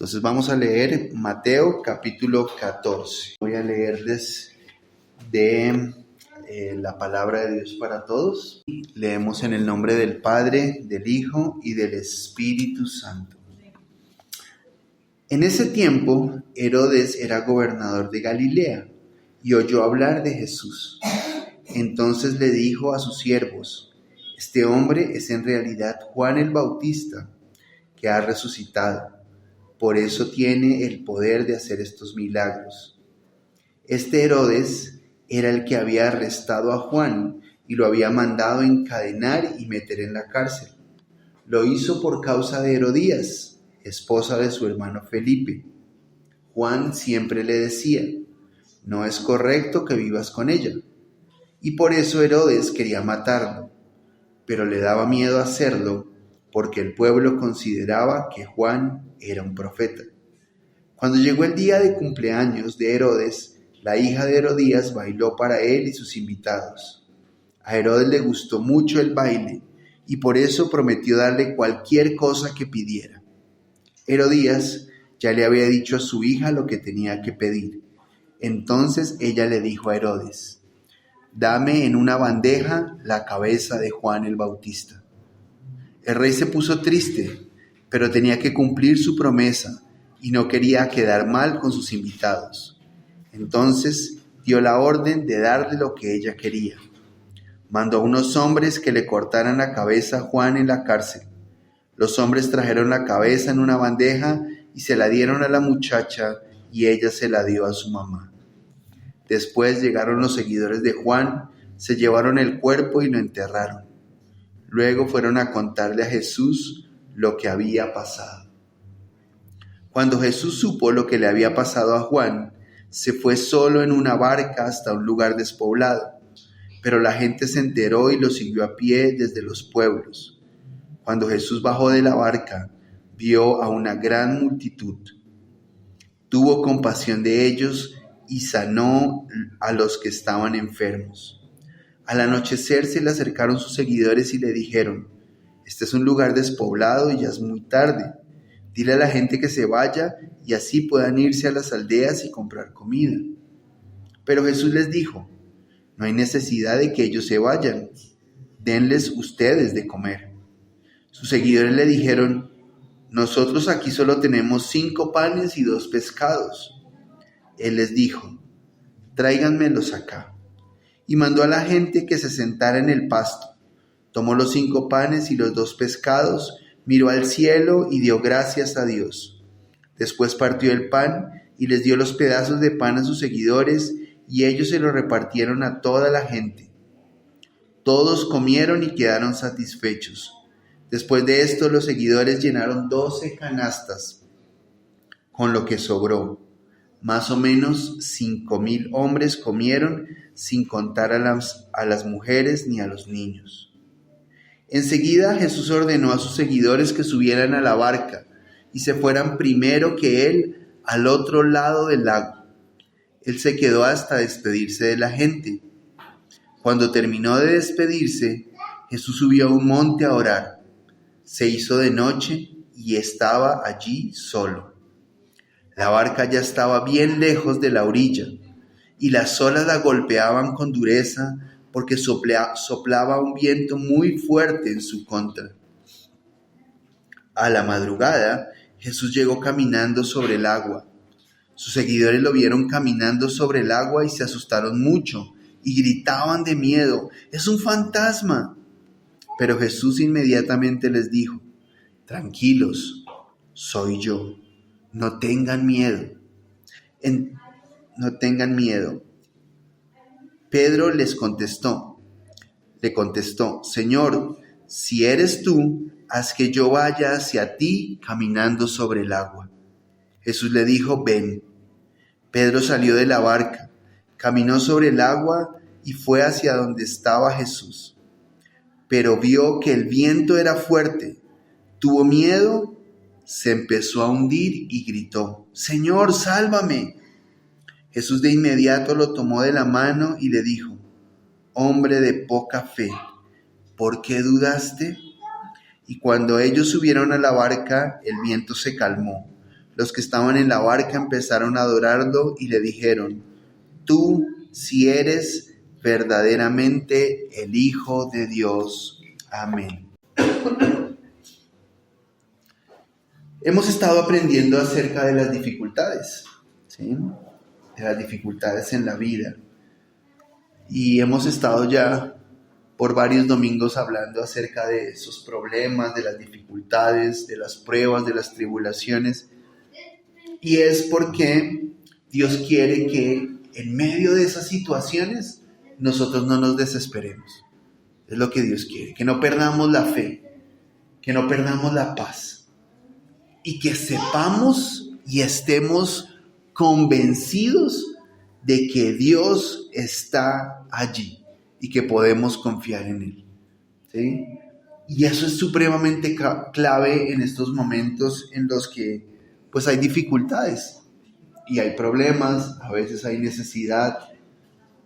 Entonces vamos a leer Mateo capítulo 14. Voy a leerles de la palabra de Dios para todos. Leemos en el nombre del Padre, del Hijo y del Espíritu Santo. En ese tiempo, Herodes era gobernador de Galilea y oyó hablar de Jesús. Entonces le dijo a sus siervos: este hombre es en realidad Juan el Bautista, que ha resucitado. Por eso tiene el poder de hacer estos milagros. Este Herodes era el que había arrestado a Juan y lo había mandado encadenar y meter en la cárcel. Lo hizo por causa de Herodías, esposa de su hermano Felipe. Juan siempre le decía: no es correcto que vivas con ella. Y por eso Herodes quería matarlo, pero le daba miedo hacerlo porque el pueblo consideraba que Juan era un profeta. Cuando llegó el día de cumpleaños de Herodes, la hija de Herodías bailó para él y sus invitados. A Herodes le gustó mucho el baile y por eso prometió darle cualquier cosa que pidiera. Herodías ya le había dicho a su hija lo que tenía que pedir. Entonces ella le dijo a Herodes: dame en una bandeja la cabeza de Juan el Bautista. El rey se puso triste, pero tenía que cumplir su promesa y no quería quedar mal con sus invitados. Entonces dio la orden de darle lo que ella quería. Mandó a unos hombres que le cortaran la cabeza a Juan en la cárcel. Los hombres trajeron la cabeza en una bandeja y se la dieron a la muchacha y ella se la dio a su mamá. Después llegaron los seguidores de Juan, se llevaron el cuerpo y lo enterraron. Luego fueron a contarle a Jesús lo que había pasado. Cuando Jesús supo lo que le había pasado a Juan, se fue solo en una barca hasta un lugar despoblado, pero la gente se enteró y lo siguió a pie desde los pueblos. Cuando Jesús bajó de la barca, vio a una gran multitud. Tuvo compasión de ellos y sanó a los que estaban enfermos. Al anochecer se le acercaron sus seguidores y le dijeron: este es un lugar despoblado y ya es muy tarde. Dile a la gente que se vaya y así puedan irse a las aldeas y comprar comida. Pero Jesús les dijo: no hay necesidad de que ellos se vayan. Denles ustedes de comer. Sus seguidores le dijeron: nosotros aquí solo tenemos 5 panes y 2 pescados. Él les dijo: tráiganmelos acá. Y mandó a la gente que se sentara en el pasto. Tomó los 5 panes y los 2 pescados, miró al cielo y dio gracias a Dios. Después partió el pan y les dio los pedazos de pan a sus seguidores y ellos se lo repartieron a toda la gente. Todos comieron y quedaron satisfechos. Después de esto los seguidores llenaron 12 canastas con lo que sobró. Más o menos 5,000 hombres comieron, sin contar a las mujeres ni a los niños. Enseguida Jesús ordenó a sus seguidores que subieran a la barca y se fueran primero que él al otro lado del lago. Él se quedó hasta despedirse de la gente. Cuando terminó de despedirse, Jesús subió a un monte a orar. Se hizo de noche y estaba allí solo. La barca ya estaba bien lejos de la orilla y las olas la golpeaban con dureza porque soplaba un viento muy fuerte en su contra. A la madrugada, Jesús llegó caminando sobre el agua. Sus seguidores lo vieron caminando sobre el agua y se asustaron mucho y gritaban de miedo: ¡es un fantasma! Pero Jesús inmediatamente les dijo: tranquilos, soy yo. No tengan miedo. No tengan miedo. Pedro le contestó: Señor, si eres tú, haz que yo vaya hacia ti caminando sobre el agua. Jesús le dijo: ven. Pedro salió de la barca, caminó sobre el agua y fue hacia donde estaba Jesús. Pero vio que el viento era fuerte, tuvo miedo, se empezó a hundir y gritó: Señor, sálvame. Jesús de inmediato lo tomó de la mano y le dijo: hombre de poca fe, ¿por qué dudaste? Y cuando ellos subieron a la barca, el viento se calmó. Los que estaban en la barca empezaron a adorarlo y le dijeron: tú sí eres verdaderamente el Hijo de Dios. Amén. Hemos estado aprendiendo acerca de las dificultades, ¿sí? De las dificultades en la vida. Y hemos estado ya por varios domingos hablando acerca de esos problemas, de las dificultades, de las pruebas, de las tribulaciones. Y es porque Dios quiere que en medio de esas situaciones nosotros no nos desesperemos. Es lo que Dios quiere, que no perdamos la fe, que no perdamos la paz. Y que sepamos y estemos convencidos de que Dios está allí y que podemos confiar en Él, ¿sí? Y eso es supremamente clave en estos momentos en los que pues hay dificultades y hay problemas, a veces hay necesidad,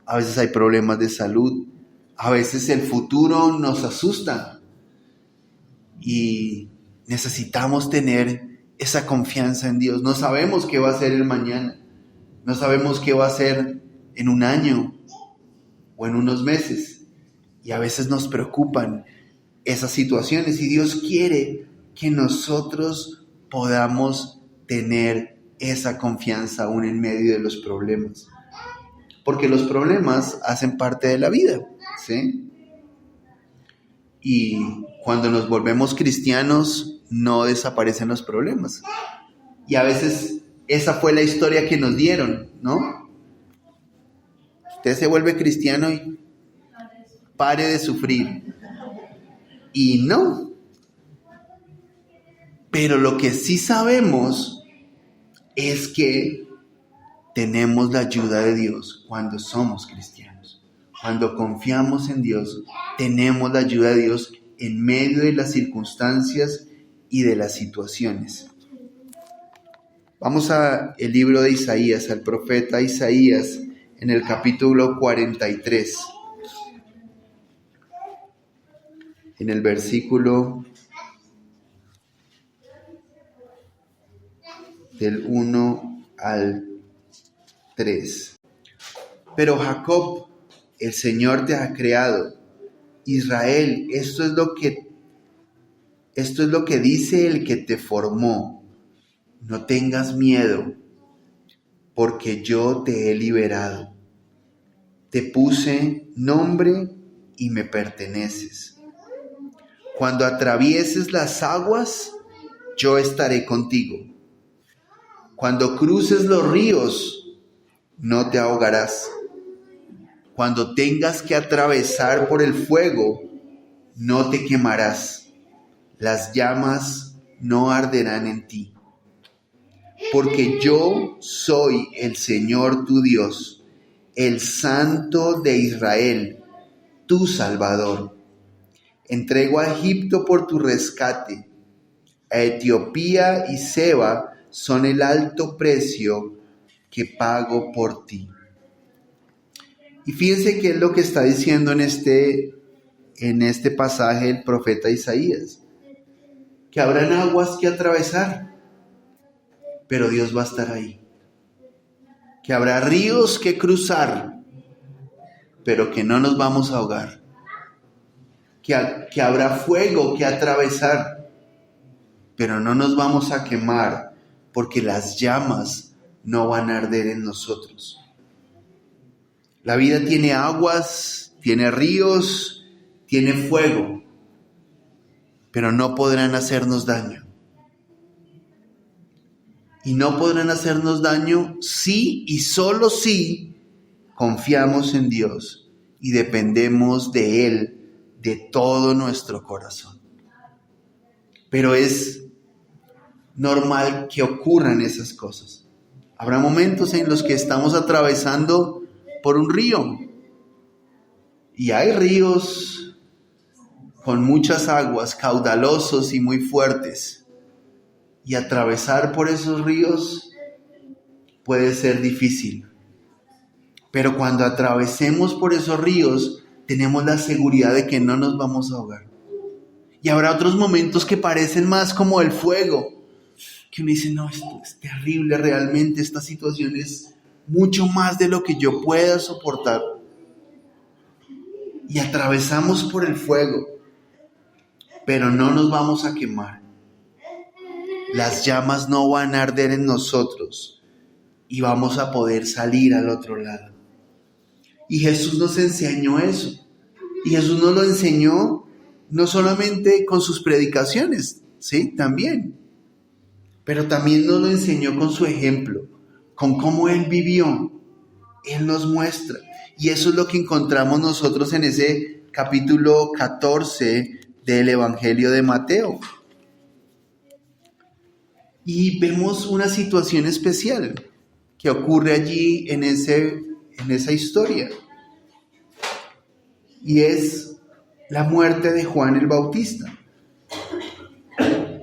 a veces hay problemas de salud, a veces el futuro nos asusta y necesitamos tener esa confianza en Dios. No sabemos qué va a ser el mañana, no sabemos qué va a ser en un año o en unos meses, y a veces nos preocupan esas situaciones, y Dios quiere que nosotros podamos tener esa confianza aún en medio de los problemas, porque los problemas hacen parte de la vida, ¿sí? Y cuando nos volvemos cristianos, no desaparecen los problemas. Y a veces esa fue la historia que nos dieron, ¿no? Usted se vuelve cristiano y pare de sufrir. Y no. Pero lo que sí sabemos es que tenemos la ayuda de Dios cuando somos cristianos. Cuando confiamos en Dios, tenemos la ayuda de Dios en medio de las circunstancias y de las situaciones. Vamos al libro de Isaías, al profeta Isaías, en el capítulo 43. En el versículo del 1 al 3. Pero Jacob, el Señor te ha creado. Israel, esto es lo que dice el que te formó. No tengas miedo, porque yo te he liberado. Te puse nombre y me perteneces. Cuando atravieses las aguas, yo estaré contigo. Cuando cruces los ríos, no te ahogarás. Cuando tengas que atravesar por el fuego, no te quemarás. Las llamas no arderán en ti. Porque yo soy el Señor tu Dios, el Santo de Israel, tu Salvador. Entrego a Egipto por tu rescate. A Etiopía y Seba son el alto precio que pago por ti. Y fíjense qué es lo que está diciendo en este pasaje el profeta Isaías. Que habrán aguas que atravesar, pero Dios va a estar ahí. Que habrá ríos que cruzar, pero que no nos vamos a ahogar. Que habrá fuego que atravesar, pero no nos vamos a quemar, porque las llamas no van a arder en nosotros. La vida tiene aguas, tiene ríos, tiene fuego, pero no podrán hacernos daño. Y no podrán hacernos daño si y solo si confiamos en Dios y dependemos de Él de todo nuestro corazón. Pero es normal que ocurran esas cosas. Habrá momentos en los que estamos atravesando por un río. Y hay ríos con muchas aguas, caudalosos y muy fuertes. Y atravesar por esos ríos puede ser difícil. Pero cuando atravesemos por esos ríos, tenemos la seguridad de que no nos vamos a ahogar. Y habrá otros momentos que parecen más como el fuego, que uno dice, no, esto es terrible realmente, esta situación es mucho más de lo que yo pueda soportar. Y atravesamos por el fuego, pero no nos vamos a quemar. Las llamas no van a arder en nosotros y vamos a poder salir al otro lado. Y Jesús nos enseñó eso. Y Jesús nos lo enseñó no solamente con sus predicaciones, ¿sí? También. Pero también nos lo enseñó con su ejemplo, con cómo Él vivió. Él nos muestra. Y eso es lo que encontramos nosotros en ese capítulo 14 del Evangelio de Mateo. Y vemos una situación especial que ocurre allí en esa historia. Y es la muerte de Juan el Bautista.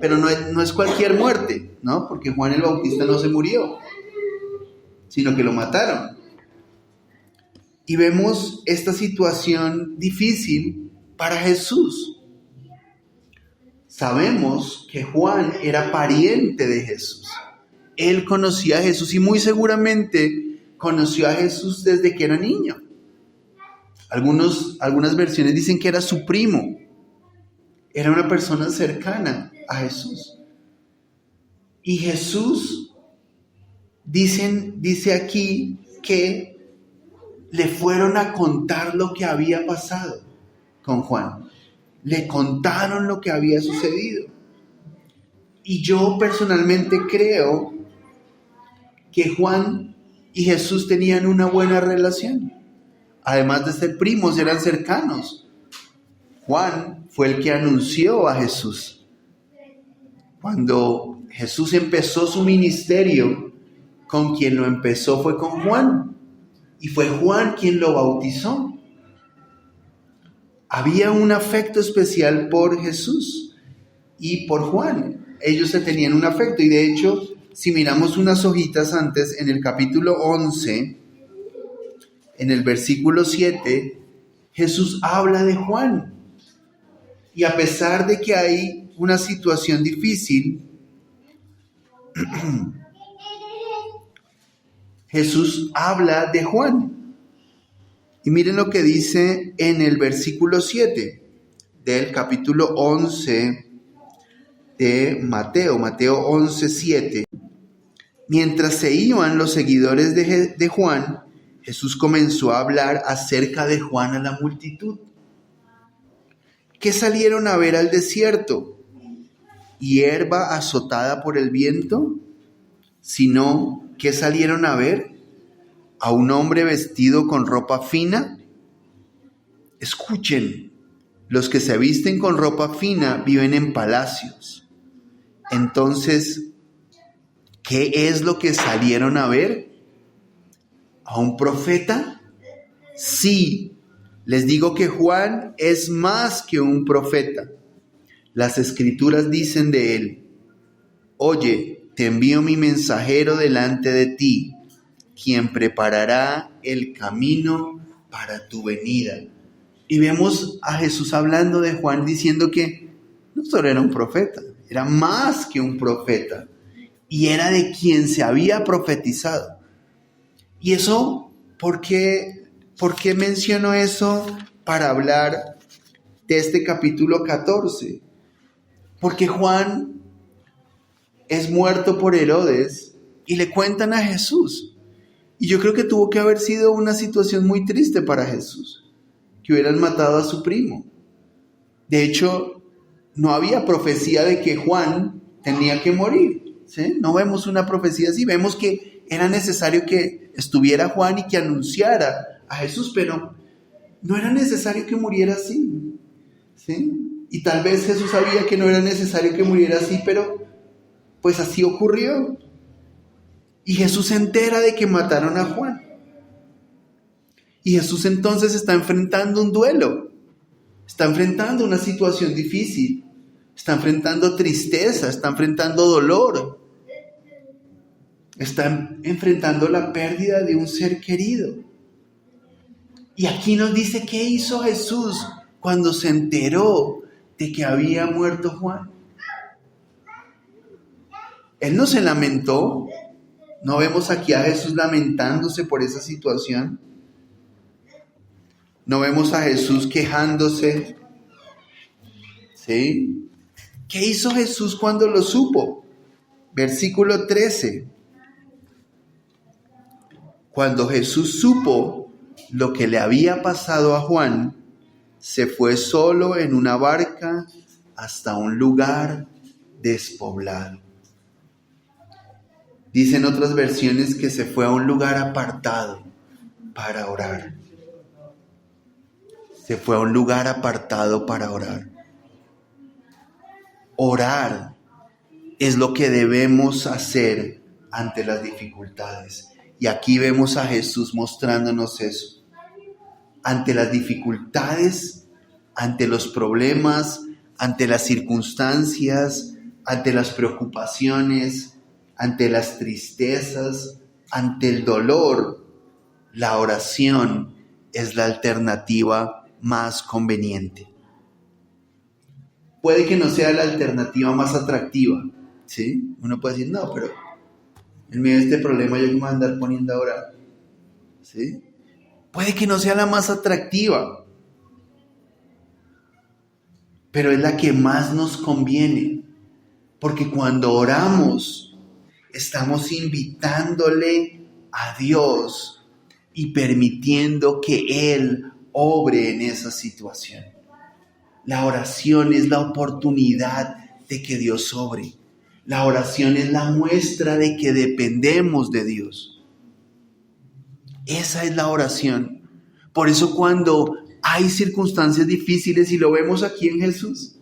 Pero no es cualquier muerte, ¿no? Porque Juan el Bautista no se murió, sino que lo mataron. Y vemos esta situación difícil para Jesús. Sabemos que Juan era pariente de Jesús. Él conocía a Jesús y muy seguramente conoció a Jesús desde que era niño. Algunas versiones dicen que era su primo. Era una persona cercana a Jesús. Y Jesús dice aquí que le fueron a contar lo que había pasado con Juan. Le contaron lo que había sucedido. Y yo personalmente creo que Juan y Jesús tenían una buena relación. Además de ser primos, eran cercanos. Juan fue el que anunció a Jesús. Cuando Jesús empezó su ministerio, con quien lo empezó fue con Juan. Y fue Juan quien lo bautizó. Había un afecto especial por Jesús y por Juan. Ellos se tenían un afecto. Y de hecho, si miramos unas hojitas antes, en el capítulo 11, en el versículo 7, Jesús habla de Juan. Y a pesar de que hay una situación difícil, Jesús habla de Juan. Y miren lo que dice en el versículo 7 del capítulo 11 de Mateo 11, 7. Mientras se iban los seguidores de Juan, Jesús comenzó a hablar acerca de Juan a la multitud. ¿Qué salieron a ver al desierto? ¿Hierba azotada por el viento? Sino, ¿qué salieron a ver? ¿A un hombre vestido con ropa fina? Escuchen, los que se visten con ropa fina viven en palacios. Entonces, ¿qué es lo que salieron a ver? ¿A un profeta? Sí, les digo que Juan es más que un profeta. Las escrituras dicen de él: oye, te envío mi mensajero delante de ti, quien preparará el camino para tu venida. Y vemos a Jesús hablando de Juan diciendo que no solo era un profeta, era más que un profeta. Y era de quien se había profetizado. Y eso, ¿por qué menciono eso para hablar de este capítulo 14? Porque Juan es muerto por Herodes y le cuentan a Jesús. Y yo creo que tuvo que haber sido una situación muy triste para Jesús, que hubieran matado a su primo. De hecho, no había profecía de que Juan tenía que morir, ¿sí? No vemos una profecía así, vemos que era necesario que estuviera Juan y que anunciara a Jesús, pero no era necesario que muriera así, ¿sí? Y tal vez Jesús sabía que no era necesario que muriera así, pero pues así ocurrió. Y Jesús se entera de que mataron a Juan. Y Jesús entonces está enfrentando un duelo. Está enfrentando una situación difícil. Está enfrentando tristeza, está enfrentando dolor. Está enfrentando la pérdida de un ser querido. Y aquí nos dice qué hizo Jesús cuando se enteró de que había muerto Juan. Él no se lamentó. ¿No vemos aquí a Jesús lamentándose por esa situación? ¿No vemos a Jesús quejándose? ¿Sí? ¿Qué hizo Jesús cuando lo supo? Versículo 13. Cuando Jesús supo lo que le había pasado a Juan, se fue solo en una barca hasta un lugar despoblado. Dicen otras versiones que se fue a un lugar apartado para orar. Se fue a un lugar apartado para orar. Orar es lo que debemos hacer ante las dificultades. Y aquí vemos a Jesús mostrándonos eso. Ante las dificultades, ante los problemas, ante las circunstancias, ante las preocupaciones, ante las tristezas, ante el dolor, la oración es la alternativa más conveniente. Puede que no sea la alternativa más atractiva, ¿sí? Uno puede decir, no, pero en medio de este problema yo me voy a andar poniendo a orar, ¿sí? Puede que no sea la más atractiva, pero es la que más nos conviene, porque cuando oramos, estamos invitándole a Dios y permitiendo que Él obre en esa situación. La oración es la oportunidad de que Dios obre. La oración es la muestra de que dependemos de Dios. Esa es la oración. Por eso cuando hay circunstancias difíciles, y lo vemos aquí en Jesús,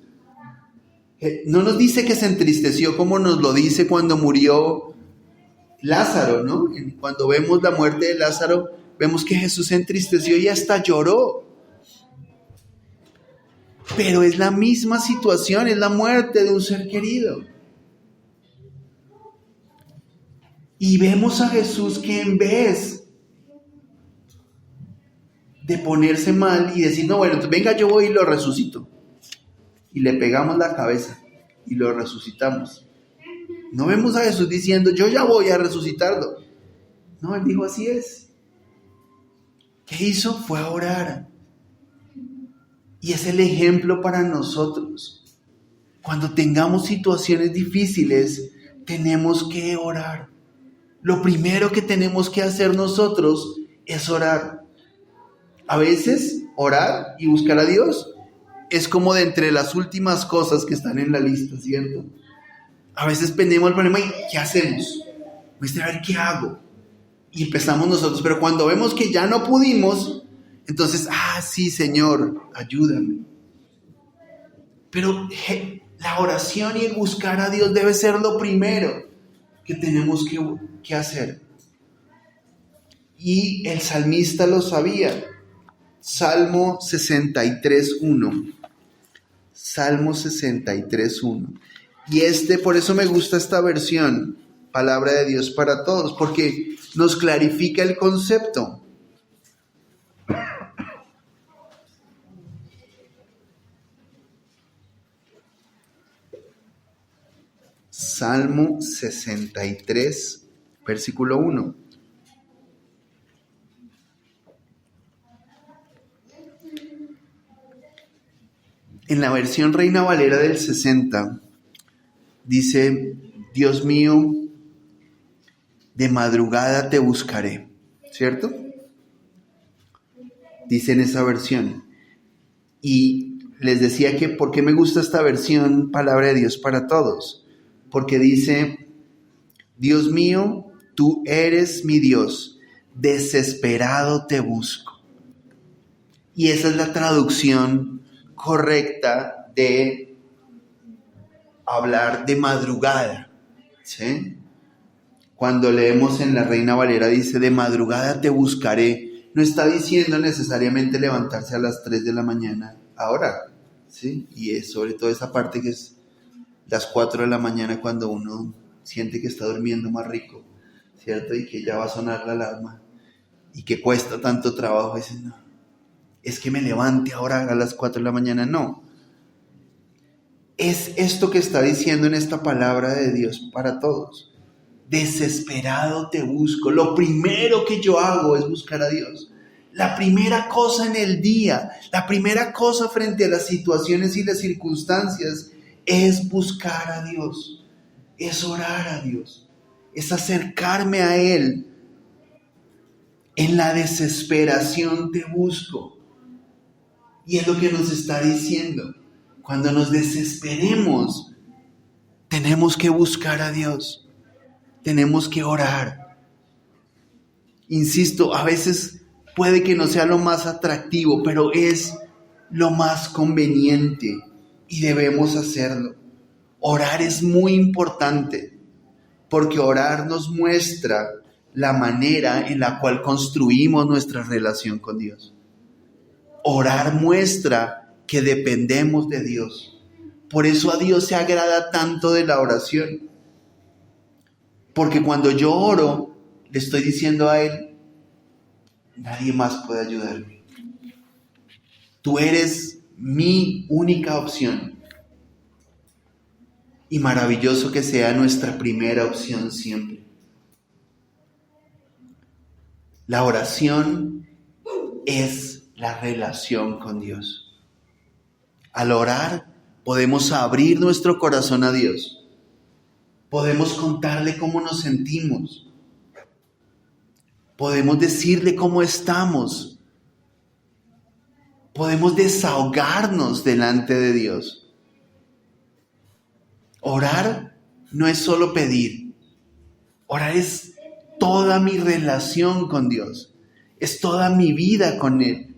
no nos dice que se entristeció como nos lo dice cuando murió Lázaro, ¿no? Cuando vemos la muerte de Lázaro, vemos que Jesús se entristeció y hasta lloró. Pero es la misma situación, es la muerte de un ser querido. Y vemos a Jesús que en vez de ponerse mal y decir, no, bueno, entonces venga, yo voy y lo resucito. Y le pegamos la cabeza y lo resucitamos. No vemos a Jesús diciendo, yo ya voy a resucitarlo. No, Él dijo, así es. ¿Qué hizo? Fue a orar. Y es el ejemplo para nosotros. Cuando tengamos situaciones difíciles, tenemos que orar. Lo primero que tenemos que hacer nosotros es orar. A veces, orar y buscar a Dios es como de entre las últimas cosas que están en la lista, ¿cierto? A veces tenemos el problema y ¿qué hacemos? Pues a ver qué hago. Y empezamos nosotros, pero cuando vemos que ya no pudimos, entonces, sí, Señor, ayúdame. Pero la oración y el buscar a Dios debe ser lo primero que tenemos que hacer. Y el salmista lo sabía. Salmo 63:1. Salmo 63:1. Y por eso me gusta esta versión, Palabra de Dios para Todos, porque nos clarifica el concepto. Salmo 63, versículo 1. En la versión Reina Valera del 60, dice, Dios mío, de madrugada te buscaré, ¿cierto? Dice en esa versión. Y les decía que ¿por qué me gusta esta versión, Palabra de Dios para Todos? Porque dice, Dios mío, tú eres mi Dios, desesperado te busco. Y esa es la traducción correcta de hablar de madrugada, ¿sí? Cuando leemos en la Reina Valera dice, de madrugada te buscaré. No está diciendo necesariamente levantarse a las 3 de la mañana a orar, ¿sí? Y es sobre todo esa parte que es las 4 de la mañana cuando uno siente que está durmiendo más rico, ¿cierto? Y que ya va a sonar la alarma y que cuesta tanto trabajo. Dicen, no, es que me levante ahora a las 4 de la mañana. No. es esto que está diciendo en esta palabra de Dios para todos. Desesperado te busco. Lo primero que yo hago es buscar a Dios. La primera cosa en el día, la primera cosa frente a las situaciones y las circunstancias es buscar a Dios, es orar a Dios, es acercarme a Él. En la desesperación te busco. Y es lo que nos está diciendo. Cuando nos desesperemos, tenemos que buscar a Dios. Tenemos que orar. Insisto, a veces puede que no sea lo más atractivo, pero es lo más conveniente y debemos hacerlo. Orar es muy importante porque orar nos muestra la manera en la cual construimos nuestra relación con Dios. Orar muestra que dependemos de Dios. Por eso a Dios se agrada tanto de la oración. Porque cuando yo oro, le estoy diciendo a Él, nadie más puede ayudarme. Tú eres mi única opción. Y maravilloso que sea nuestra primera opción siempre. La oración es la relación con Dios. Al orar, podemos abrir nuestro corazón a Dios. Podemos contarle cómo nos sentimos. Podemos decirle cómo estamos. Podemos desahogarnos delante de Dios. Orar no es solo pedir. Orar es toda mi relación con Dios. Es toda mi vida con Él.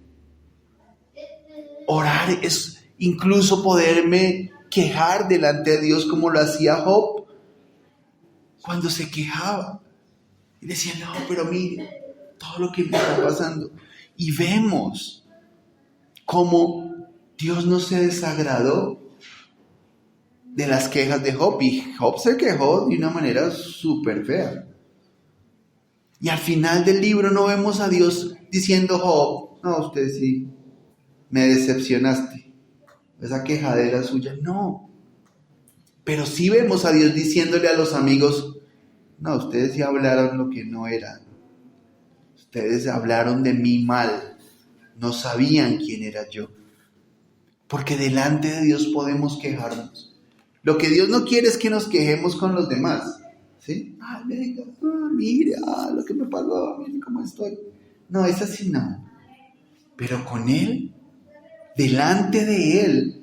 Orar es incluso poderme quejar delante de Dios como lo hacía Job cuando se quejaba. Y decía, no, pero mire, todo lo que me está pasando. Y vemos cómo Dios no se desagradó de las quejas de Job. Y Job se quejó de una manera súper fea. Y al final del libro no vemos a Dios diciendo, Job, no, usted sí, me decepcionaste. Esa quejadera suya, no. Pero sí vemos a Dios diciéndole a los amigos, no, ustedes sí hablaron lo que no era. Ustedes hablaron de mí mal. No sabían quién era yo. Porque delante de Dios podemos quejarnos. Lo que Dios no quiere es que nos quejemos con los demás. ¿Sí? Ay, venga, mire, lo que me pasó, mire cómo estoy. No, es así no. Pero con Él, delante de Él,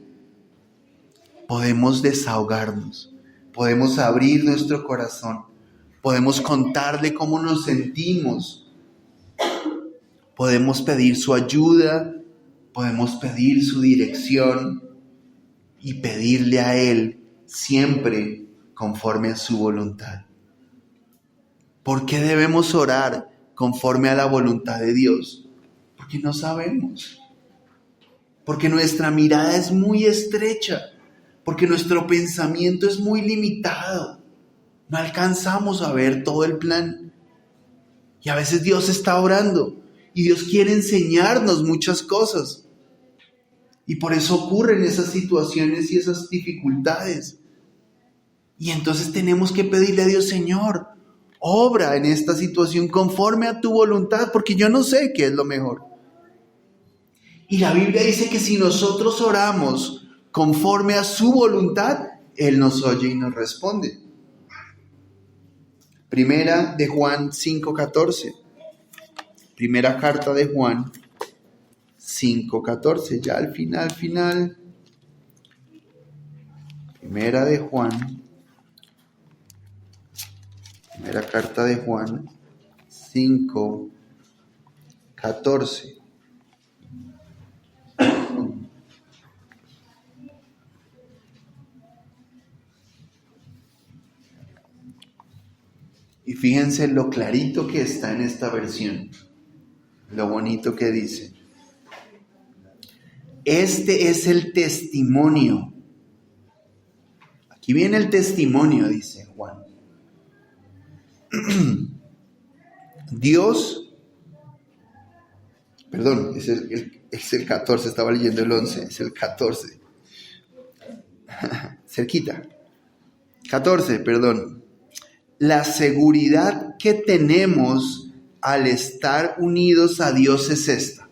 podemos desahogarnos. Podemos abrir nuestro corazón. Podemos contarle cómo nos sentimos. Podemos pedir su ayuda. Podemos pedir su dirección. Y pedirle a Él siempre conforme a su voluntad. ¿Por qué debemos orar conforme a la voluntad de Dios? Porque no sabemos. Porque nuestra mirada es muy estrecha. Porque nuestro pensamiento es muy limitado. No alcanzamos a ver todo el plan. Y a veces Dios está orando. Y Dios quiere enseñarnos muchas cosas. Y por eso ocurren esas situaciones y esas dificultades. Y entonces tenemos que pedirle a Dios, Señor, obra en esta situación conforme a tu voluntad, porque yo no sé qué es lo mejor. Y la Biblia dice que si nosotros oramos conforme a su voluntad, Él nos oye y nos responde. Primera de Juan 5:14. Primera carta de Juan 5:14. Ya al final. Primera de Juan. Primera carta de Juan 5:14. Y fíjense lo clarito que está en esta versión, lo bonito que dice. Este es el testimonio. Aquí viene el testimonio, dice Juan. Dios, perdón, es el 14, estaba leyendo el 11, es el 14. cerquita. 14, perdón. La seguridad que tenemos al estar unidos a Dios es esta.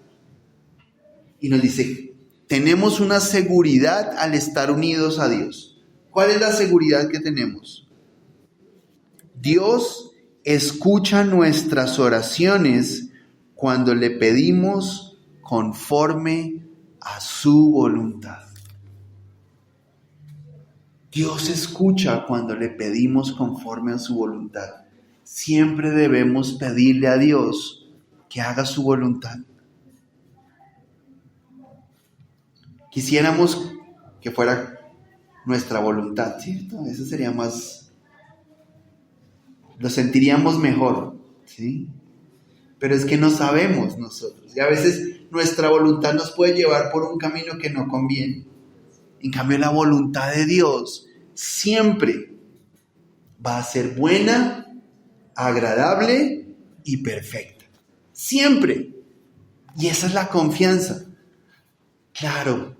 Y nos dice, tenemos una seguridad al estar unidos a Dios. ¿Cuál es la seguridad que tenemos? Dios escucha nuestras oraciones cuando le pedimos conforme a su voluntad. Dios escucha cuando le pedimos conforme a su voluntad. Siempre debemos pedirle a Dios que haga su voluntad. Quisiéramos que fuera nuestra voluntad, ¿cierto? Eso sería más, lo sentiríamos mejor, ¿sí? Pero es que no sabemos nosotros. Y a veces nuestra voluntad nos puede llevar por un camino que no conviene. En cambio, la voluntad de Dios siempre va a ser buena, agradable y perfecta. Siempre. Y esa es la confianza. Claro,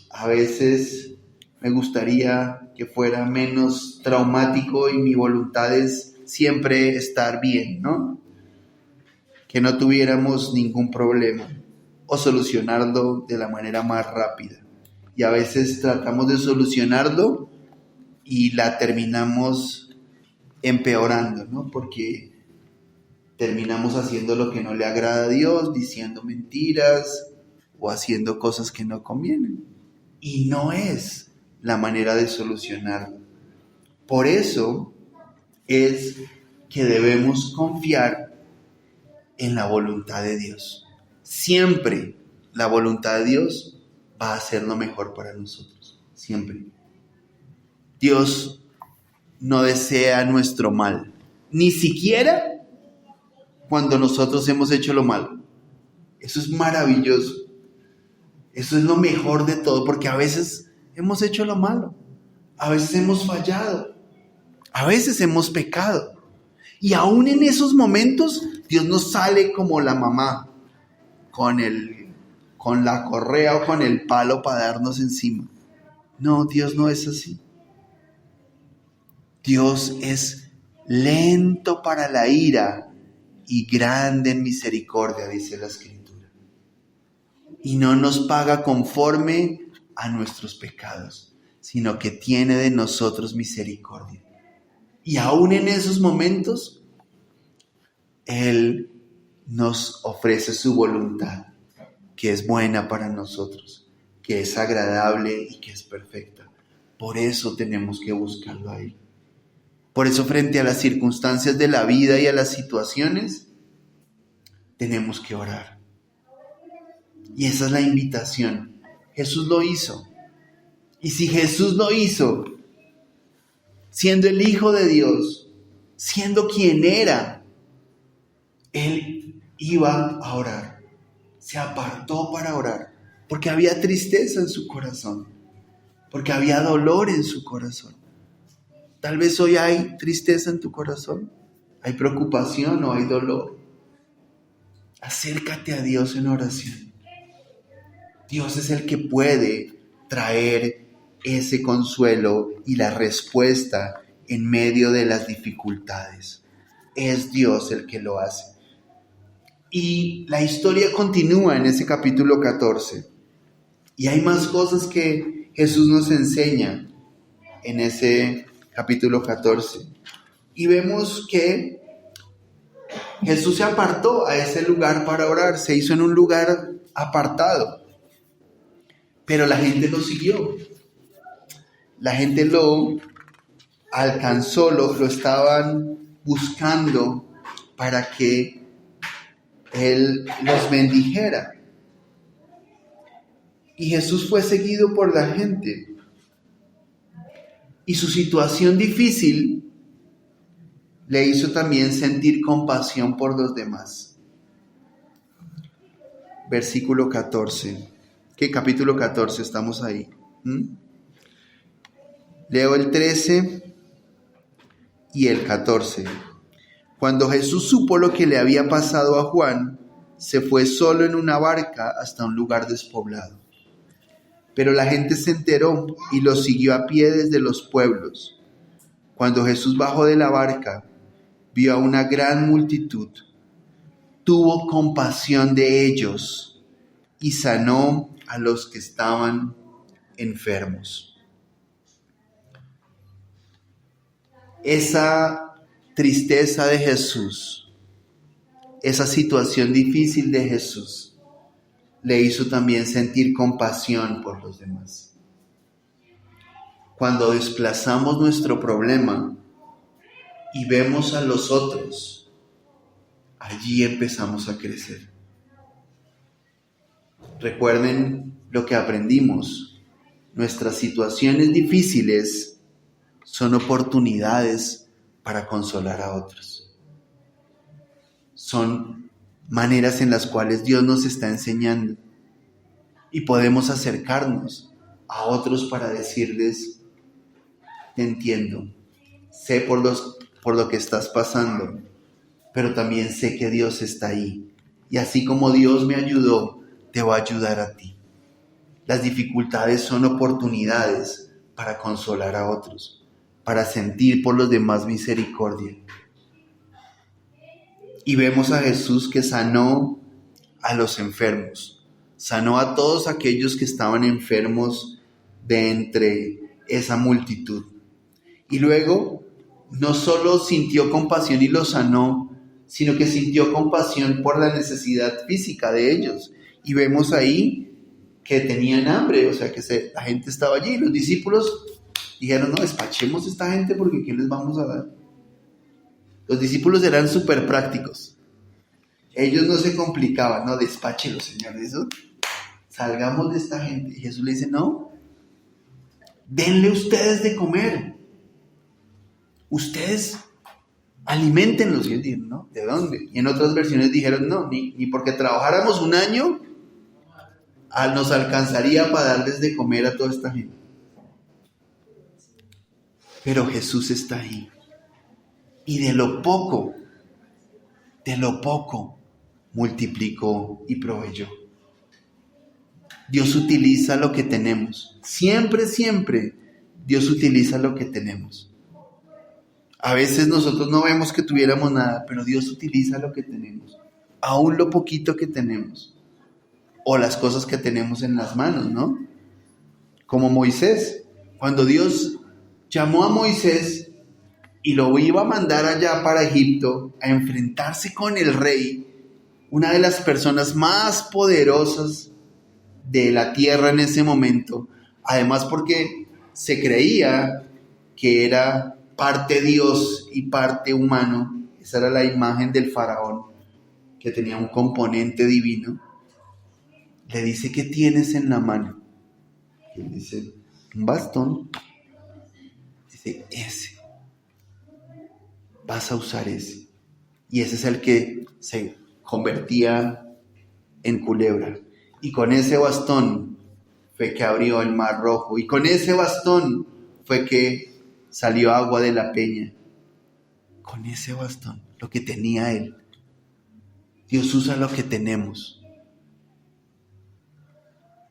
a veces me gustaría que fuera menos traumático y mi voluntad es siempre estar bien, ¿no? Que no tuviéramos ningún problema o solucionarlo de la manera más rápida. Y a veces tratamos de solucionarlo y la terminamos empeorando, ¿no? Porque terminamos haciendo lo que no le agrada a Dios, diciendo mentiras o haciendo cosas que no convienen. Y no es la manera de solucionarlo. Por eso es que debemos confiar en la voluntad de Dios. Siempre la voluntad de Dios va a ser lo mejor para nosotros. Siempre. Dios no desea nuestro mal, ni siquiera cuando nosotros hemos hecho lo malo. Eso es maravilloso. Eso es lo mejor de todo, porque a veces hemos hecho lo malo, a veces hemos fallado, a veces hemos pecado. Y aún en esos momentos, Dios nos sale como la mamá, con la correa o con el palo para darnos encima. No, Dios no es así. Dios es lento para la ira y grande en misericordia, dice la Escritura. Y no nos paga conforme a nuestros pecados, sino que tiene de nosotros misericordia. Y aún en esos momentos, Él nos ofrece su voluntad, que es buena para nosotros, que es agradable y que es perfecta. Por eso tenemos que buscarlo a Él. Por eso, frente a las circunstancias de la vida y a las situaciones, tenemos que orar. Y esa es la invitación. Jesús lo hizo. Y si Jesús lo hizo, siendo el Hijo de Dios, siendo quien era, Él iba a orar. Se apartó para orar, porque había tristeza en su corazón, porque había dolor en su corazón. Tal vez hoy hay tristeza en tu corazón, hay preocupación o hay dolor. Acércate a Dios en oración. Dios es el que puede traer ese consuelo y la respuesta en medio de las dificultades. Es Dios el que lo hace. Y la historia continúa en ese capítulo 14. Y hay más cosas que Jesús nos enseña en ese capítulo 14. Y vemos que Jesús se apartó a ese lugar para orar. Se hizo en un lugar apartado. Pero la gente lo siguió. La gente lo alcanzó, lo estaban buscando para que Él los bendijera. Y Jesús fue seguido por la gente. Y su situación difícil le hizo también sentir compasión por los demás. Versículo 14. ¿Qué capítulo 14? Estamos ahí. Leo el 13 y el 14. Cuando Jesús supo lo que le había pasado a Juan, se fue solo en una barca hasta un lugar despoblado. Pero la gente se enteró y lo siguió a pie desde los pueblos. Cuando Jesús bajó de la barca, vio a una gran multitud. Tuvo compasión de ellos y sanó a los que estaban enfermos. Esa tristeza de Jesús, esa situación difícil de Jesús, le hizo también sentir compasión por los demás. Cuando desplazamos nuestro problema y vemos a los otros, allí empezamos a crecer. Recuerden lo que aprendimos. Nuestras situaciones difíciles son oportunidades para consolar a otros. Son maneras en las cuales Dios nos está enseñando y podemos acercarnos a otros para decirles: te entiendo, sé por lo que estás pasando, pero también sé que Dios está ahí. Y así como Dios me ayudó, te va a ayudar a ti. Las dificultades son oportunidades para consolar a otros, para sentir por los demás misericordia. Y vemos a Jesús que sanó a los enfermos, sanó a todos aquellos que estaban enfermos de entre esa multitud. Y luego no solo sintió compasión y los sanó, sino que sintió compasión por la necesidad física de ellos. Y vemos ahí que tenían hambre, o sea que la gente estaba allí. Los discípulos dijeron: no, despachemos a esta gente porque ¿qué les vamos a dar? Los discípulos eran súper prácticos. Ellos no se complicaban: no, despáchelos, Señor, eso, salgamos de esta gente. Y Jesús le dice: no, denle ustedes de comer. Ustedes aliméntenlos. Y él dijo: ¿no? ¿De dónde? Y en otras versiones dijeron: no, ni porque trabajáramos un año nos alcanzaría para darles de comer a toda esta gente. Pero Jesús está ahí. Y de lo poco multiplicó y proveyó. Dios utiliza lo que tenemos. Siempre Dios utiliza lo que tenemos. A veces nosotros no vemos que tuviéramos nada, pero Dios utiliza lo que tenemos, aún lo poquito que tenemos, o las cosas que tenemos en las manos, ¿no? Como Moisés, cuando Dios llamó a Moisés y lo iba a mandar allá para Egipto a enfrentarse con el rey, una de las personas más poderosas de la tierra en ese momento, además porque se creía que era parte Dios y parte humano. Esa era la imagen del faraón, que tenía un componente divino. Le dice: ¿qué tienes en la mano? Y él dice: un bastón. Dice: ese, vas a usar ese. Y ese es el que se convertía en culebra. Y con ese bastón fue que abrió el mar rojo. Y con ese bastón fue que salió agua de la peña. Con ese bastón, lo que tenía él. Dios usa lo que tenemos.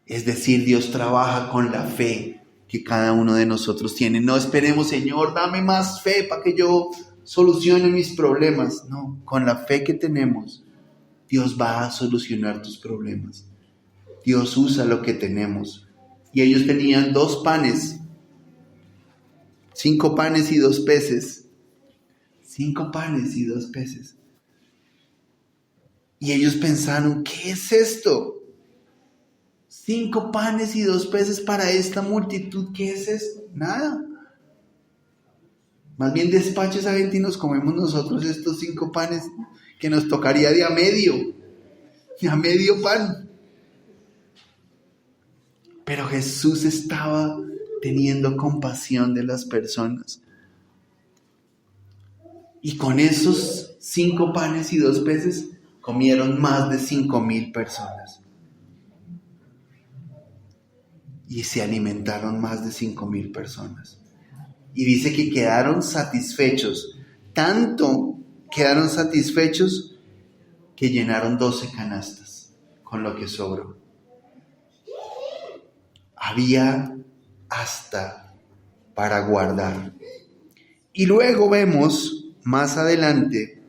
Es decir, Dios trabaja con la fe que cada uno de nosotros tiene. No esperemos: Señor, dame más fe para que yo solucione mis problemas. No, con la fe que tenemos, Dios va a solucionar tus problemas. Dios usa lo que tenemos. Y ellos tenían 2 panes, 5 panes y 2 peces. 5 panes y 2 peces. Y ellos pensaron: ¿qué es esto? 5 panes y 2 peces para esta multitud. ¿Qué es esto? Nada. Más bien despacha esa gente y nos comemos nosotros estos 5 panes, que nos tocaría de a medio pan. Pero Jesús estaba teniendo compasión de las personas. Y con esos 5 panes y 2 peces comieron más de 5,000 personas. Y se alimentaron más de 5,000 personas. Y dice que quedaron satisfechos. Tanto quedaron satisfechos que llenaron 12 canastas con lo que sobró. había hasta para guardar. Y luego vemos más adelante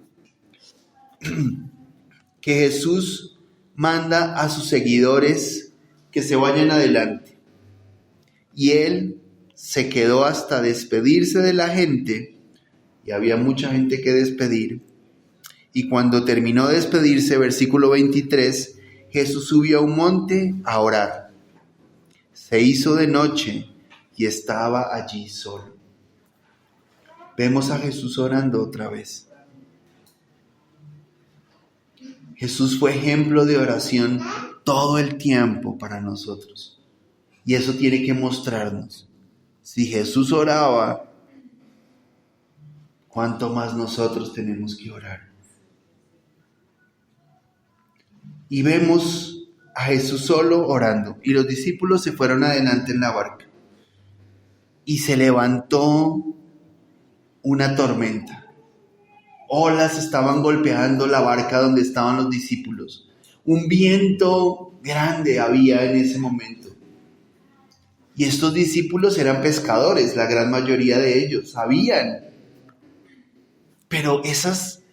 que Jesús manda a sus seguidores que se vayan adelante. Y él se quedó hasta despedirse de la gente, y había mucha gente que despedir. Y cuando terminó de despedirse, versículo 23, Jesús subió a un monte a orar. Se hizo de noche y estaba allí solo. Vemos a Jesús orando otra vez. Jesús fue ejemplo de oración todo el tiempo para nosotros. Y eso tiene que mostrarnos. Si Jesús oraba, ¿cuánto más nosotros tenemos que orar? Y vemos a Jesús solo orando. Y los discípulos se fueron adelante en la barca. Y se levantó una tormenta. Olas estaban golpeando la barca donde estaban los discípulos. Un viento grande había en ese momento. Y estos discípulos eran pescadores, la gran mayoría de ellos, sabían. Pero esas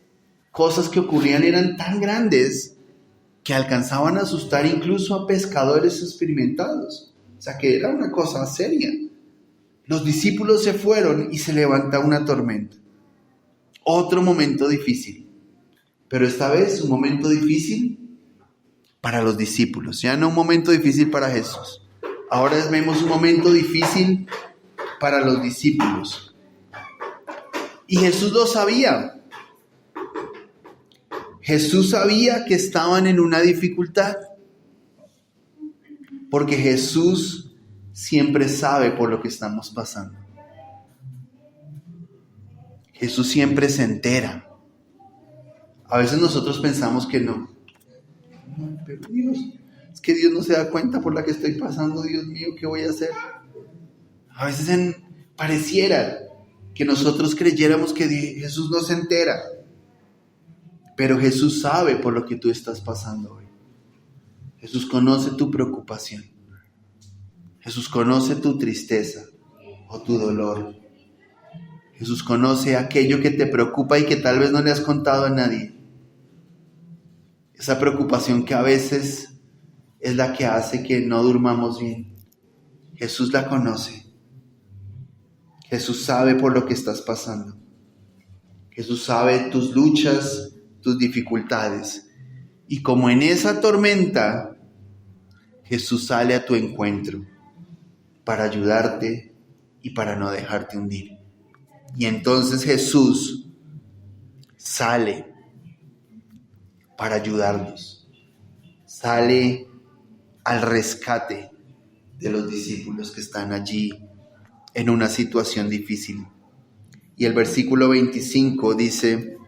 cosas que ocurrían eran tan grandes que alcanzaban a asustar incluso a pescadores experimentados. O sea que era una cosa seria. Los discípulos se fueron y se levanta una tormenta. Otro momento difícil. Pero esta vez un momento difícil para los discípulos. Ya no un momento difícil para Jesús. Ahora vemos un momento difícil para los discípulos. Y Jesús lo sabía. Jesús sabía que estaban en una dificultad. Porque Jesús siempre sabe por lo que estamos pasando. Jesús siempre se entera. A veces nosotros pensamos que no. No, pero Dios, es que Dios no se da cuenta por la que estoy pasando. Dios mío, ¿qué voy a hacer? A veces pareciera que nosotros creyéramos que Jesús no se entera. Pero Jesús sabe por lo que tú estás pasando hoy. Jesús conoce tu preocupación. Jesús conoce tu tristeza o tu dolor. Jesús conoce aquello que te preocupa y que tal vez no le has contado a nadie. Esa preocupación que a veces es la que hace que no durmamos bien. Jesús la conoce. Jesús sabe por lo que estás pasando. Jesús sabe tus luchas, tus dificultades. Y como en esa tormenta, Jesús sale a tu encuentro para ayudarte y para no dejarte hundir. Y entonces Jesús sale para ayudarnos. Sale al rescate de los discípulos que están allí en una situación difícil. Y el versículo 25 dice: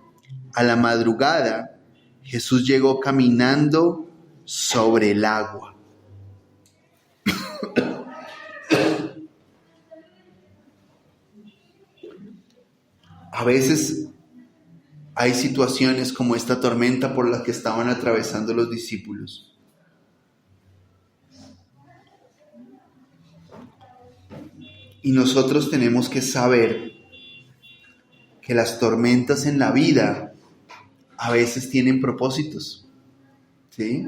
a la madrugada Jesús llegó caminando sobre el agua. A veces hay situaciones como esta tormenta por la que estaban atravesando los discípulos. Y nosotros tenemos que saber que las tormentas en la vida a veces tienen propósitos. ¿Sí?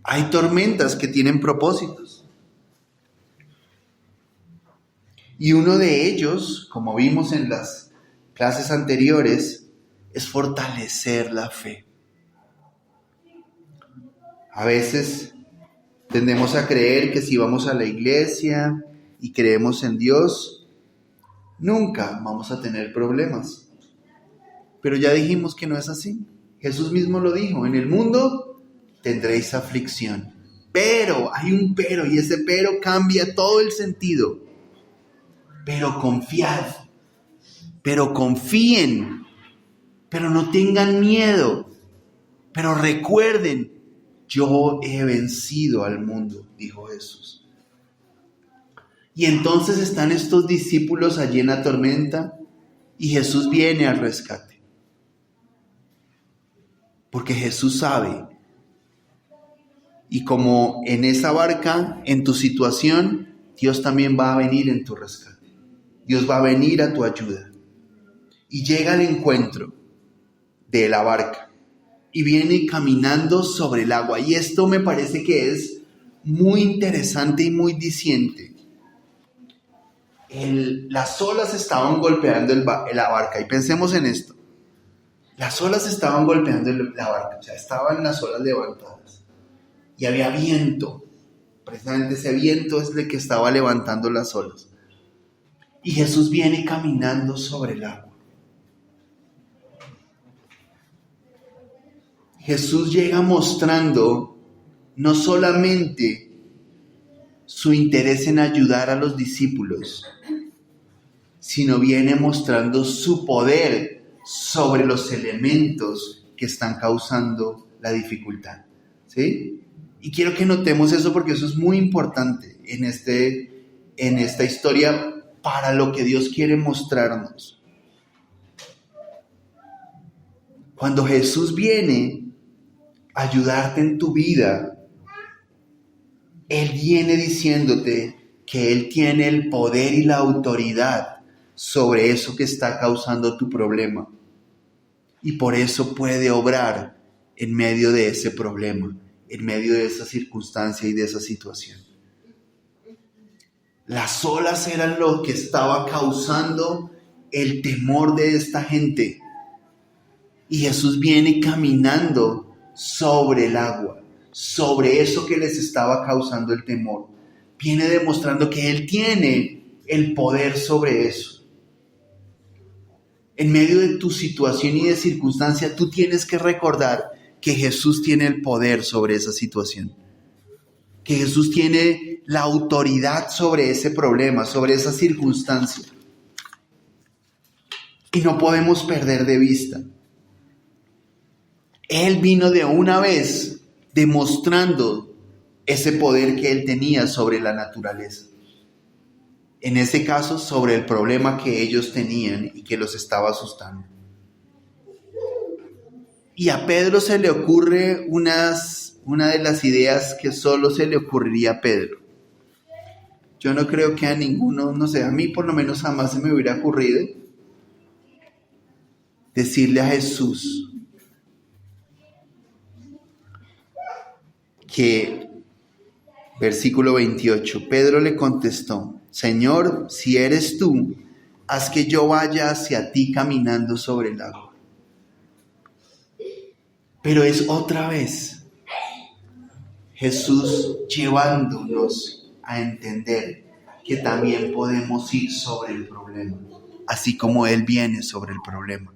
Hay tormentas que tienen propósitos. Y uno de ellos, como vimos en las clases anteriores, es fortalecer la fe. A veces tendemos a creer que si vamos a la iglesia y creemos en Dios, nunca vamos a tener problemas. Pero ya dijimos que no es así. Jesús mismo lo dijo: en el mundo tendréis aflicción. Pero, hay un pero, y ese pero cambia todo el sentido. Pero confiad, pero confíen, pero no tengan miedo, pero recuerden, yo he vencido al mundo, dijo Jesús. Y entonces están estos discípulos allí en la tormenta y Jesús viene al rescate. Porque Jesús sabe Y como en esa barca, en tu situación, Dios también va a venir en tu rescate. Dios va a venir a tu ayuda. Y llega al encuentro de la barca y viene caminando sobre el agua. Y esto me parece que es muy interesante y muy diciente. Las olas estaban golpeando la barca. Y pensemos en esto. Las olas estaban golpeando la barca. O sea, estaban las olas levantadas. Y había viento. Precisamente ese viento es el que estaba levantando las olas. Y Jesús viene caminando sobre el agua. Jesús llega mostrando no solamente su interés en ayudar a los discípulos, sino viene mostrando su poder sobre los elementos que están causando la dificultad. ¿Sí? Y quiero que notemos eso porque eso es muy importante en esta historia para lo que Dios quiere mostrarnos. Cuando Jesús viene a ayudarte en tu vida, Él viene diciéndote que Él tiene el poder y la autoridad sobre eso que está causando tu problema. Y por eso puede obrar en medio de ese problema, en medio de esa circunstancia y de esa situación. Las olas eran lo que estaba causando el temor de esta gente. Y Jesús viene caminando sobre el agua, sobre eso que les estaba causando el temor. Viene demostrando que Él tiene el poder sobre eso. En medio de tu situación y de circunstancia, tú tienes que recordar que Jesús tiene el poder sobre esa situación. Que Jesús tiene la autoridad sobre ese problema, sobre esa circunstancia. Y no podemos perder de vista. Él vino de una vez demostrando ese poder que Él tenía sobre la naturaleza. En ese caso, sobre el problema que ellos tenían y que los estaba asustando. Y a Pedro se le ocurre una de las ideas que solo se le ocurriría a Pedro. Yo no creo que a ninguno, no sé, a mí por lo menos jamás se me hubiera ocurrido decirle a Jesús que, versículo 28, Pedro le contestó: Señor, si eres tú, haz que yo vaya hacia ti caminando sobre el agua. Pero es otra vez Jesús llevándonos a entender que también podemos ir sobre el problema, así como Él viene sobre el problema,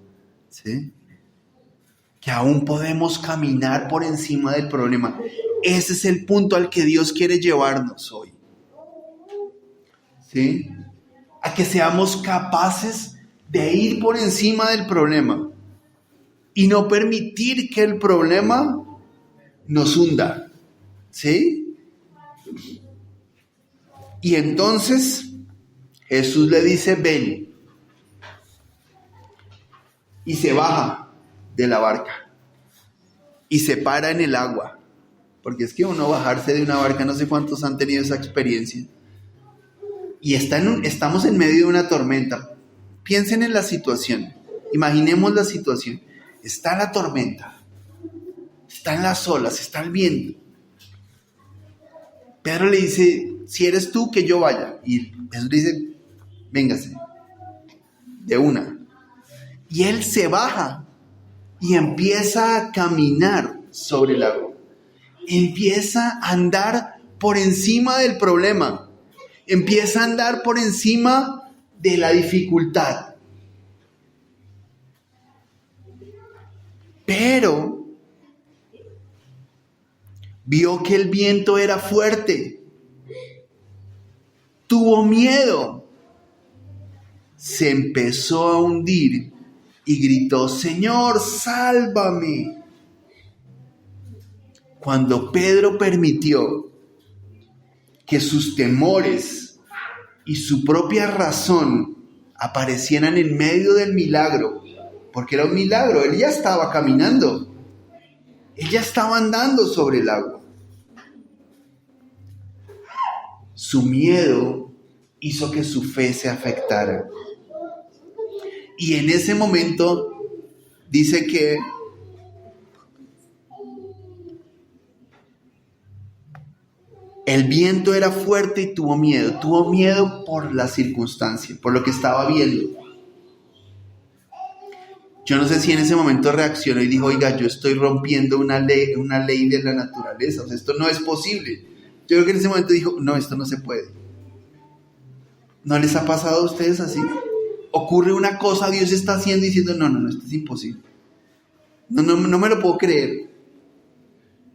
¿sí? Que aún podemos caminar por encima del problema. Ese es el punto al que Dios quiere llevarnos hoy, ¿sí? A que seamos capaces de ir por encima del problema y no permitir que el problema nos hunda, ¿sí? Y entonces Jesús le dice: ven. Y se baja de la barca y se para en el agua. Porque es que uno bajarse de una barca, no sé cuántos han tenido esa experiencia. Y estamos en medio de una tormenta. Piensen en la situación. Imaginemos la situación. Está la tormenta. Están las olas, está el viento. Pedro le dice: si eres tú, que yo vaya. Y Jesús le dice: véngase. De una. Y él se baja y empieza a caminar sobre el agua. Empieza a andar por encima del problema. Empieza a andar por encima de la dificultad. Pero vio que el viento era fuerte. Tuvo miedo. Se empezó a hundir y gritó: Señor, sálvame. Cuando Pedro permitió que sus temores y su propia razón aparecieran en medio del milagro, porque era un milagro, él ya estaba caminando, él ya estaba andando sobre el agua. su miedo hizo que su fe se afectara. Y en ese momento dice que el viento era fuerte y tuvo miedo por la circunstancia, por lo que estaba viendo. Yo no sé si en ese momento reaccionó y dijo, oiga, yo estoy rompiendo una ley de la naturaleza, o sea, esto no es posible. Yo creo que en ese momento dijo, no, esto no se puede. ¿No les ha pasado a ustedes así? Ocurre una cosa, Dios está haciendo y diciendo, no, esto es imposible. No me lo puedo creer.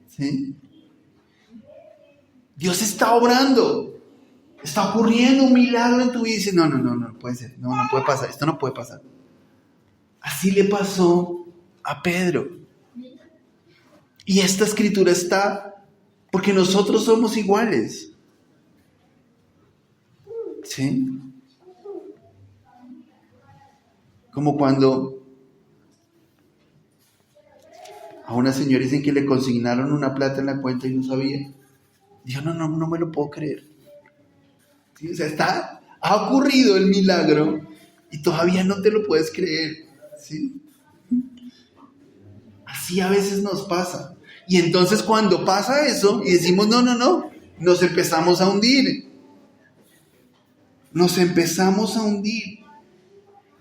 ¿Sí? Dios está obrando. Está ocurriendo un milagro en tu vida y dice, no puede ser, no puede pasar, esto no puede pasar. Así le pasó a Pedro. Y esta escritura está porque nosotros somos iguales. ¿Sí? Como cuando a una señora dicen que le consignaron una plata en la cuenta y no sabía. Dijo, no me lo puedo creer. ¿Sí? O sea, ha ocurrido el milagro y todavía no te lo puedes creer. ¿Sí? Así a veces nos pasa. Y entonces cuando pasa eso y decimos, no, nos empezamos a hundir. Nos empezamos a hundir.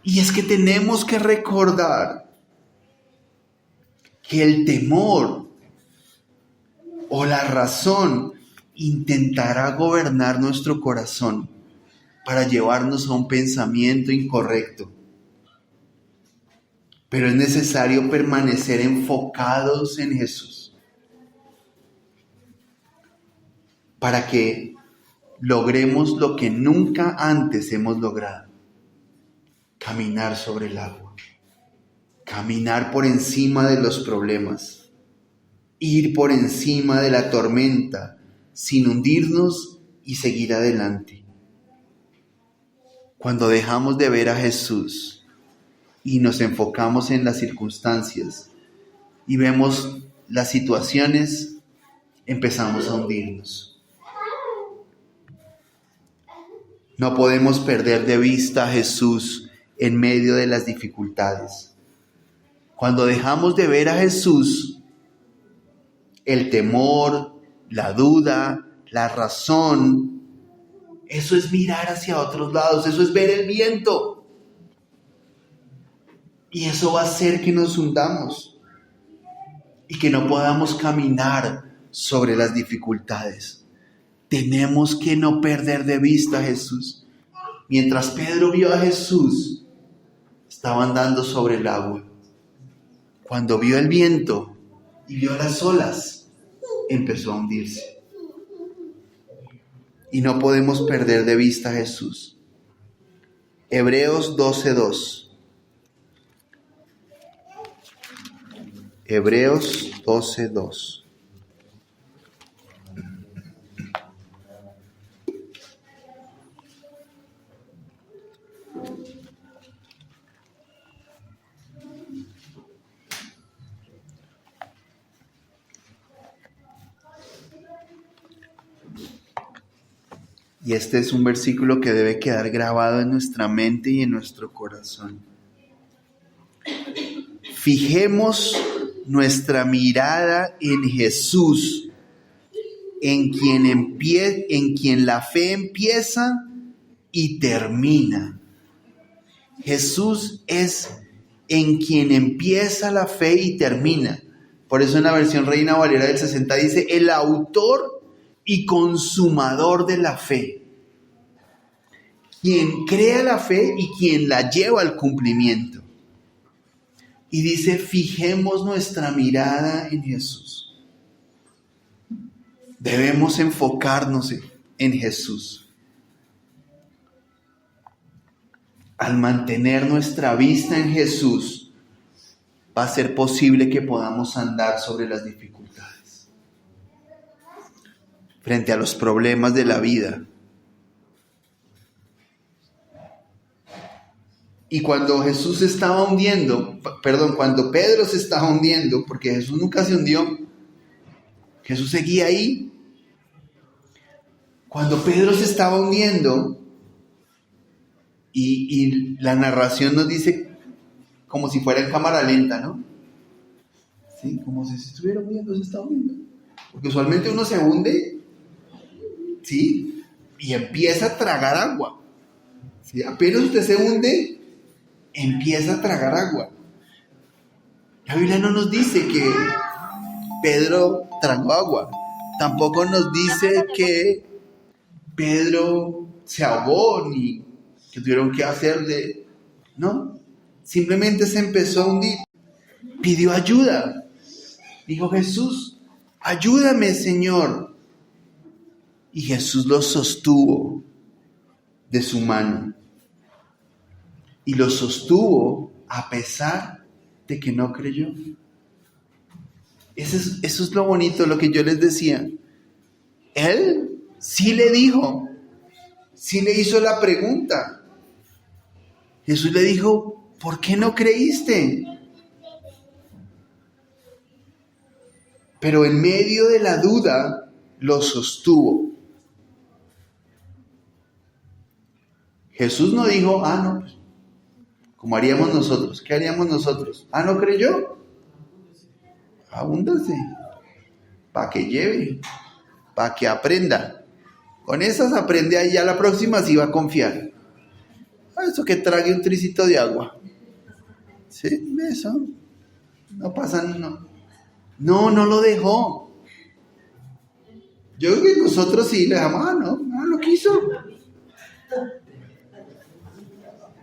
Y es que tenemos que recordar que el temor o la razón intentará gobernar nuestro corazón para llevarnos a un pensamiento incorrecto. Pero es necesario permanecer enfocados en Jesús para que logremos lo que nunca antes hemos logrado: caminar sobre el agua, caminar por encima de los problemas, ir por encima de la tormenta sin hundirnos y seguir adelante. Cuando dejamos de ver a Jesús y nos enfocamos en las circunstancias y vemos las situaciones, empezamos a hundirnos. No podemos perder de vista a Jesús en medio de las dificultades. Cuando dejamos de ver a Jesús, el temor, la duda, la razón, eso es mirar hacia otros lados, eso es ver el viento. Y eso va a hacer que nos hundamos y que no podamos caminar sobre las dificultades. Tenemos que no perder de vista a Jesús. Mientras Pedro vio a Jesús, estaba andando sobre el agua. Cuando vio el viento y vio las olas, empezó a hundirse. Y no podemos perder de vista a Jesús. Hebreos 12:2. Hebreos 12:2. Y este es un versículo que debe quedar grabado en nuestra mente y en nuestro corazón. Fijemos nuestra mirada en Jesús, en quien la fe empieza y termina. Jesús es en quien empieza la fe y termina. Por eso en la versión Reina Valera del 60 dice, el autor y consumador de la fe, quien crea la fe y quien la lleva al cumplimiento. Y dice, fijemos nuestra mirada en Jesús. Debemos enfocarnos en Jesús. Al mantener nuestra vista en Jesús, va a ser posible que podamos andar sobre las dificultades, frente a los problemas de la vida. Y cuando cuando Pedro se estaba hundiendo, porque Jesús nunca se hundió, Jesús seguía ahí. Cuando Pedro se estaba hundiendo, y la narración nos dice como si fuera en cámara lenta, ¿no? Sí, como si se estuviera hundiendo, se está hundiendo. Porque usualmente uno se hunde, ¿sí? Y empieza a tragar agua. ¿Sí? Apenas usted se hunde, empieza a tragar agua. La Biblia no nos dice que Pedro tragó agua. Tampoco nos dice que Pedro se ahogó ni que tuvieron que hacerle. No, simplemente se empezó a hundir. Pidió ayuda. Dijo: Jesús, ayúdame, Señor. Y Jesús lo sostuvo de su mano. Y lo sostuvo a pesar de que no creyó. Eso es lo bonito, lo que yo les decía. Él sí le dijo, sí le hizo la pregunta. Jesús le dijo: ¿por qué no creíste? Pero en medio de la duda lo sostuvo. Jesús no dijo: no, pues, como haríamos nosotros. ¿Qué haríamos nosotros? ¿No creyó? Abúndase, para que lleve, para que aprenda. Con esas aprende, ahí ya la próxima sí va a confiar. Eso que trague un tricito de agua. Sí, eso. No pasa, no. No lo dejó. Yo creo que nosotros sí le dejamos: no lo quiso.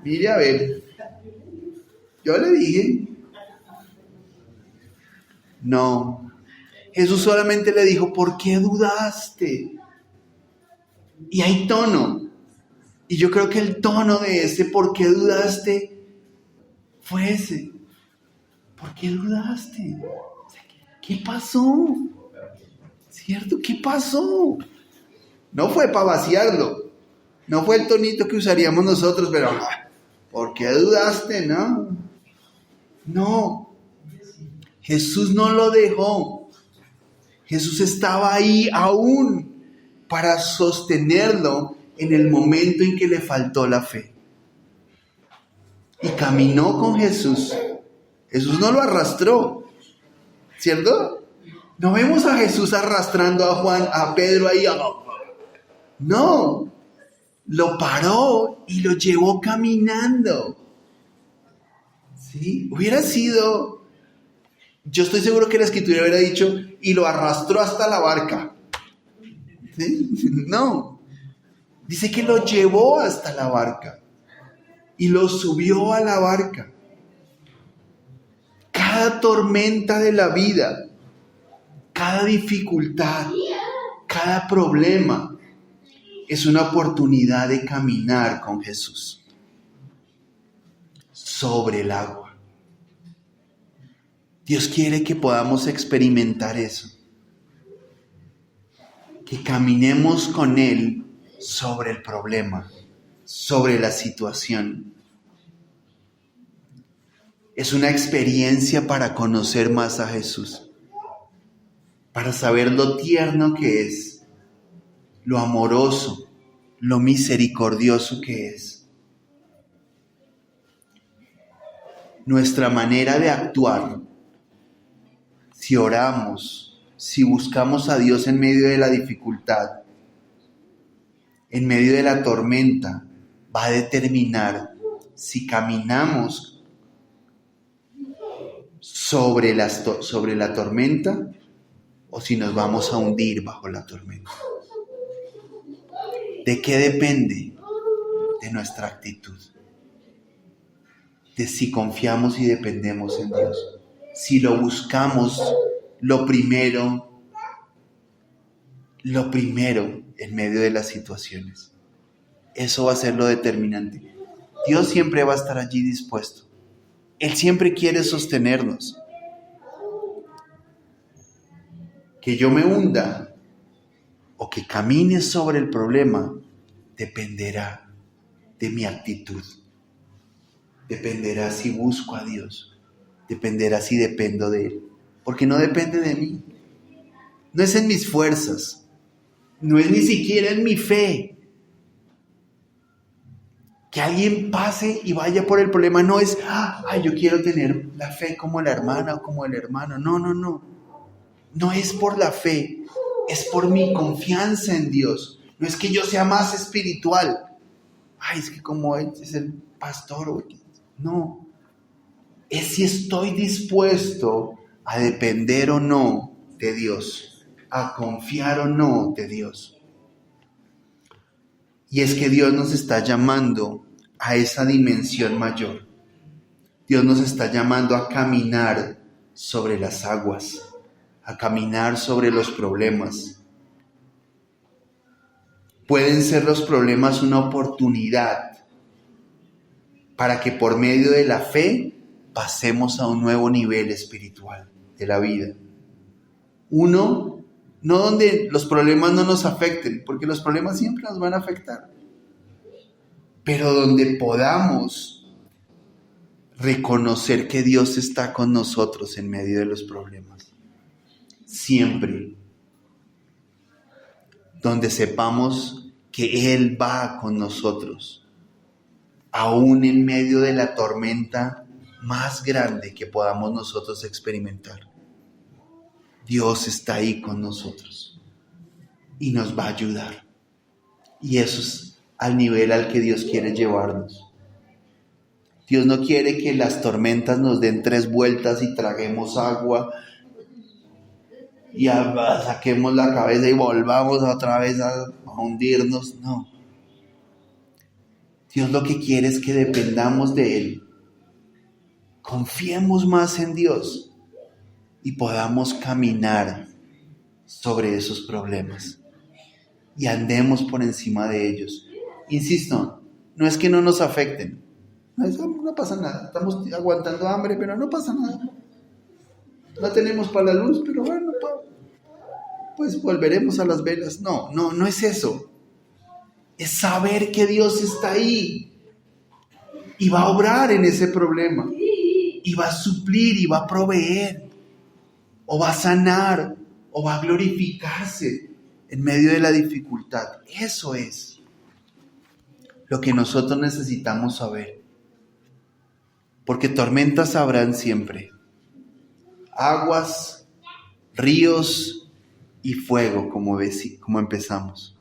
Mire, a ver, yo le dije, no. Jesús solamente le dijo: ¿por qué dudaste? Y hay tono. Y yo creo que el tono de ese ¿por qué dudaste? Fue ese. ¿Por qué dudaste? ¿Qué pasó? ¿Cierto? ¿Qué pasó? No fue para vaciarlo. No fue el tonito que usaríamos nosotros, pero ¿por qué dudaste? No. Jesús no lo dejó. Jesús estaba ahí aún para sostenerlo en el momento en que le faltó la fe. Y caminó con Jesús. Jesús no lo arrastró, ¿cierto? No vemos a Jesús arrastrando a Pedro ahí. No, lo paró y lo llevó caminando. ¿Sí? Hubiera sido, yo estoy seguro que la escritura hubiera dicho, y lo arrastró hasta la barca. ¿Sí? No, dice que lo llevó hasta la barca y lo subió a la barca. Cada tormenta de la vida, cada dificultad, cada problema es una oportunidad de caminar con Jesús sobre el agua. Dios quiere que podamos experimentar eso, que caminemos con Él sobre el problema, sobre la situación. Es una experiencia para conocer más a Jesús, para saber lo tierno que es, lo amoroso, lo misericordioso que es. Nuestra manera de actuar, si oramos, si buscamos a Dios en medio de la dificultad, en medio de la tormenta, va a determinar si caminamos sobre la tormenta o si nos vamos a hundir bajo la tormenta. ¿De qué depende? De nuestra actitud. De si confiamos y dependemos en Dios. Si lo buscamos, lo primero en medio de las situaciones. Eso va a ser lo determinante. Dios siempre va a estar allí dispuesto. Él siempre quiere sostenernos. Que yo me hunda o que camine sobre el problema dependerá de mi actitud. Dependerá si busco a Dios. Dependerá si dependo de Él. Porque no depende de mí. No es en mis fuerzas. No es ni siquiera en mi fe. Que alguien pase y vaya por el problema no es, yo quiero tener la fe como la hermana o como el hermano. No. No es por la fe, es por mi confianza en Dios. No es que yo sea más espiritual. Es que como es el pastor. No. Es si estoy dispuesto a depender o no de Dios, a confiar o no de Dios. Y es que Dios nos está llamando a esa dimensión mayor. Dios nos está llamando a caminar sobre las aguas, a caminar sobre los problemas. Pueden ser los problemas una oportunidad para que por medio de la fe pasemos a un nuevo nivel espiritual de la vida. Uno, no donde los problemas no nos afecten, porque los problemas siempre nos van a afectar, pero donde podamos reconocer que Dios está con nosotros en medio de los problemas. Siempre. Donde sepamos que Él va con nosotros, aún en medio de la tormenta más grande que podamos nosotros experimentar. Dios está ahí con nosotros y nos va a ayudar. Y eso es al nivel al que Dios quiere llevarnos. Dios no quiere que las tormentas nos den 3 vueltas y traguemos agua y saquemos la cabeza y volvamos otra vez a hundirnos. No. Dios lo que quiere es que dependamos de Él. Confiemos más en Dios y podamos caminar sobre esos problemas y andemos por encima de ellos. Insisto, no es que no nos afecten, no pasa nada, estamos aguantando hambre, pero no pasa nada. No tenemos para la luz, pero bueno, pues volveremos a las velas. No es eso. Es saber que Dios está ahí y va a obrar en ese problema y va a suplir y va a proveer o va a sanar o va a glorificarse en medio de la dificultad. Eso es lo que nosotros necesitamos saber, porque tormentas habrán siempre, aguas, ríos y fuego, como empezamos.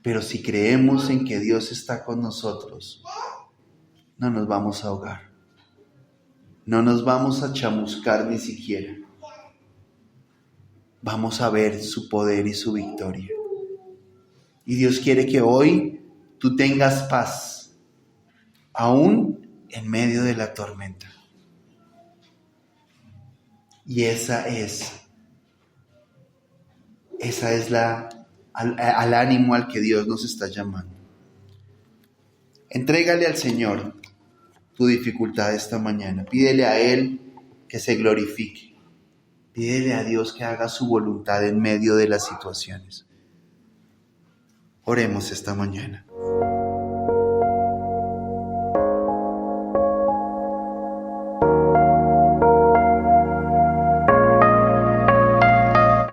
Pero si creemos en que Dios está con nosotros, no nos vamos a ahogar. No nos vamos a chamuscar ni siquiera. Vamos a ver su poder y su victoria. Y Dios quiere que hoy tú tengas paz, aún en medio de la tormenta. Y esa es al ánimo al que Dios nos está llamando. Entrégale al Señor tu dificultad esta mañana. Pídele a Él que se glorifique. Pídele a Dios que haga su voluntad en medio de las situaciones. Oremos esta mañana.